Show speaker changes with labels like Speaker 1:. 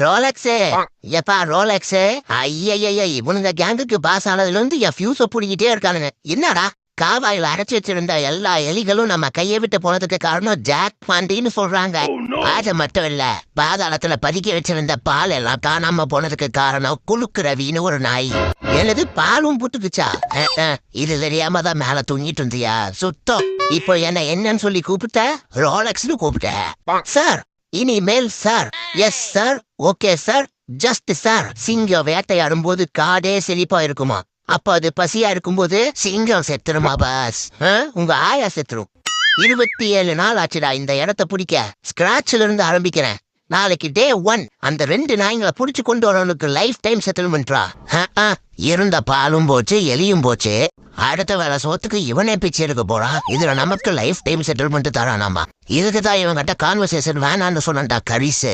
Speaker 1: Rolex எப்பா Rolex ஐயய்ய இவனுங்க கேங்குக்கு பாஸ் ஆனதுல இருந்து என் ஃபியூஸ புடிக்கிட்டே இருக்கானுங்க. என்னடா காவாயில அடைச்சு வச்சிருந்த எல்லா எலிகளும் நம்ம கையை விட்டு போனதுக்கு காரணம் ஜாக் பாண்டின்னு சொல்றாங்க. அது மட்டும் இல்ல, பாதாளத்துல பதுக்கி வச்சிருந்த பால் எல்லாம் காணாம போனதுக்கு காரணம் குலுக்கு ரவின்னு ஒரு நாய். எனது பாலும் புட்டுக்குச்சா? இது தெரியாம தான் மேல தூங்கிட்டு இருந்தியா? சுத்தம். இப்போ என்னன்னு சொல்லி கூப்பிட்ட? ரோலக்ஸ்னு கூப்பிட்ட. சார் இனிமேல் sir. Yes sir, okay sir, just sir. சிங்கம் வேட்டையாடும் போது காடே செழிப்பா இருக்குமா, அப்ப அது பசியா இருக்கும்போது சிங்கம் செத்துருமா பாஸ்? உங்க ஆயா செத்துரும். 27 நாள் ஆச்சுடா இந்த இடத்த பிடிக்க. ஸ்கிராட்ச்ல இருந்து ஆரம்பிக்கிறேன். நாளைக்கு டே 1 அந்த 2 நாய்களை புடிச்சு கொண்டு வரவனுக்கு லைஃப் டைம் செட்டில்மெண்ட்ரா. இருந்த பாலும் போச்சு, எலியும் போச்சு. அடுத்த வேலை சோத்துக்கு இவனே பிச்சு எடுக்க போறான். இதுல நமக்கு லைஃப் டைம் செட்டில்மெண்ட் தரானாமா. இதுக்குதான் இவங்கிட்ட கான்வர்சேஷன் வேணான்னு சொன்னான்டா கரிசு.